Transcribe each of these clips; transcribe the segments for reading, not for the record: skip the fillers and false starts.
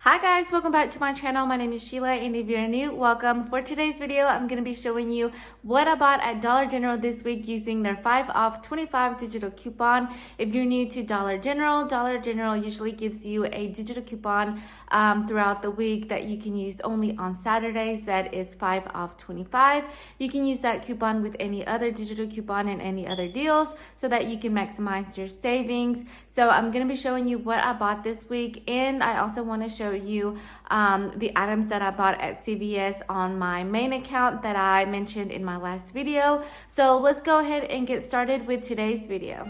Hi guys, welcome back to my channel. My name is Sheila, and if you're new, welcome. For today's video, I'm going to be showing you what I bought at Dollar General this week using their 5 off 25 digital coupon. If you're new to Dollar General usually gives you a digital coupon throughout the week that you can use only on Saturdays. That is 5 off 25. You can use that coupon with any other digital coupon and any other deals so that you can maximize your savings. So I'm going to be showing you what I bought this week, and I also want to show you the items that I bought at CVS on my main account that I mentioned in my last video. So let's go ahead and get started with today's video.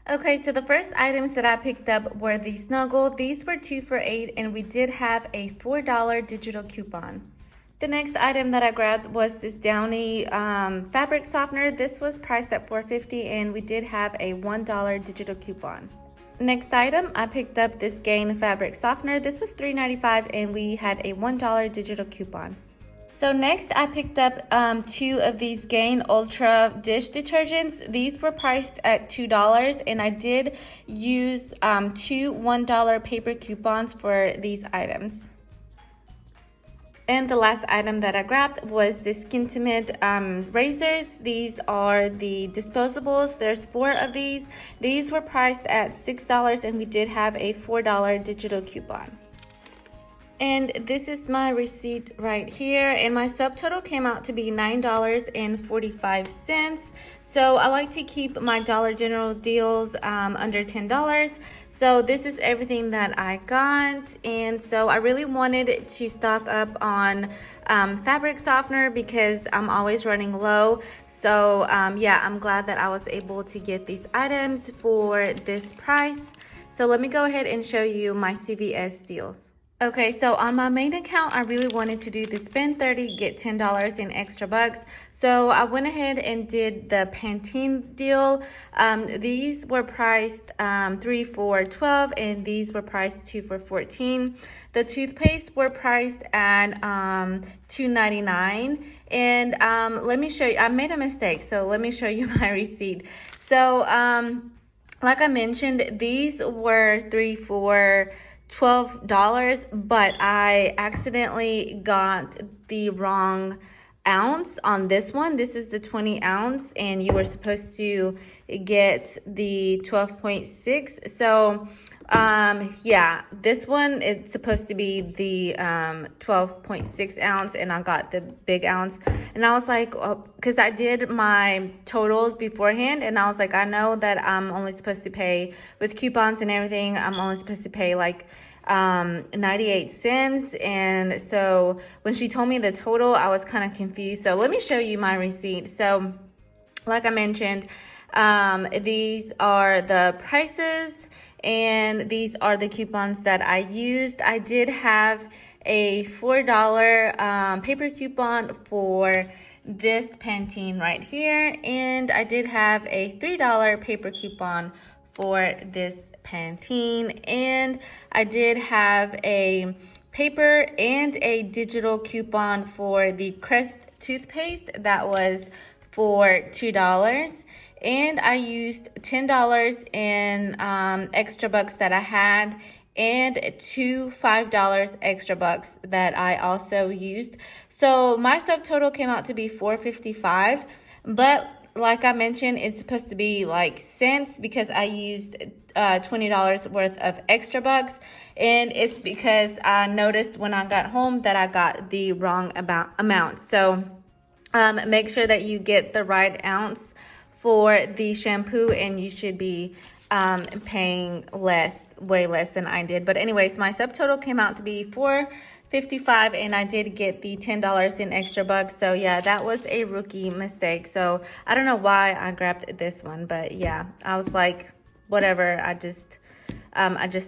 Okay, so the first items that I picked up were the Snuggle. These were 2 for $8, and we did have a $4 digital coupon. The next item that I grabbed was this Downy fabric softener. This was priced at $4.50, and we did have a $1 digital coupon. Next item, I picked up this Gain fabric softener. This was $3.95, and we had a $1 digital coupon. So next, I picked up 2 of these Gain Ultra dish detergents. These were priced at $2, and I did use 2 $1 paper coupons for these items. And the last item that I grabbed was the Skintimate razors. These are the disposables. There's 4 of these. These were priced at $6, and we did have a $4 digital coupon. And this is my receipt right here, and my subtotal came out to be $9.45. So I like to keep my Dollar General deals under $10. So this is everything that I got, and so I really wanted to stock up on fabric softener because I'm always running low. So yeah, I'm glad that I was able to get these items for this price. So let me go ahead and show you my CVS deals. Okay, so on my main account, I really wanted to do the spend 30, get $10 in extra bucks. So I went ahead and did the Pantene deal. These were priced 3 for $12, and these were priced 2 for $14. The toothpaste were priced at $2.99. And let me show you, I made a mistake, so let me show you my receipt. So like I mentioned, these were 3 for $12, but I accidentally got the wrong ounce on this one. This is the 20 ounce, and you were supposed to get the 12.6. So yeah, this one it's supposed to be the 12.6 ounce, and I got the big ounce. And I was like, because I did my totals beforehand, and I was like, I know that I'm only supposed to pay with coupons and everything. I'm only supposed to pay like 98 cents. And so when she told me the total, I was kind of confused. So let me show you my receipt. So like I mentioned, these are the prices, and these are the coupons that I used. I did have a $4 paper coupon for this Pantene right here, and I did have a $3 paper coupon for this Pantene, and I did have a paper and a digital coupon for the Crest toothpaste. That was for $2, and I used $10 in extra bucks that I had, and 2 $5 extra bucks that I also used. So my subtotal came out to be $4.55, but like I mentioned, it's supposed to be like cents because I used $20 worth of extra bucks, and it's because I noticed when I got home that I got the wrong amount. So make sure that you get the right ounce for the shampoo, and you should be paying way less than I did. But anyways, my subtotal came out to be $4.55, and I did get the $10 in extra bucks. So yeah, that was a rookie mistake. So I don't know why I grabbed this one, but yeah, I was like, whatever. I just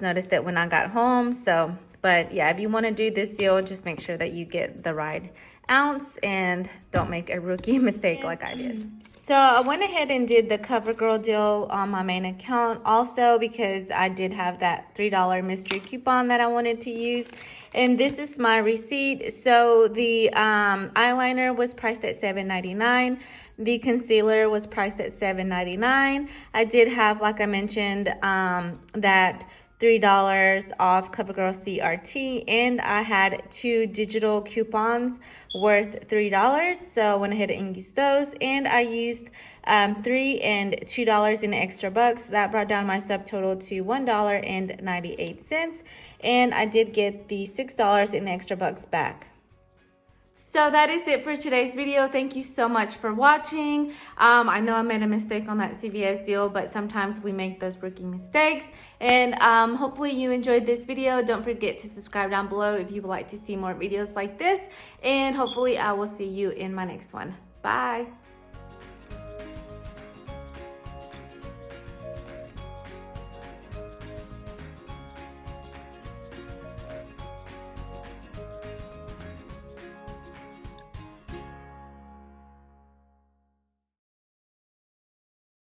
noticed it when I got home. So, but yeah, if you want to do this deal, just make sure that you get the right ounce and don't make a rookie mistake like I did. So I went ahead and did the Covergirl deal on my main account also because I did have that $3 mystery coupon that I wanted to use. And this is my receipt. So the eyeliner was priced at $7.99. The concealer was priced at $7.99. I did have, like I mentioned, that $3 off Covergirl CRT, and I had 2 digital coupons worth $3. So I went ahead and used those, and I used $3 and $2 in extra bucks. That brought down my subtotal to $1.98, and I did get the $6 in extra bucks back. So that is it for today's video. Thank you so much for watching. I know I made a mistake on that CVS deal, but sometimes we make those rookie mistakes. And hopefully you enjoyed this video. Don't forget to subscribe down below if you would like to see more videos like this. And hopefully I will see you in my next one. Bye.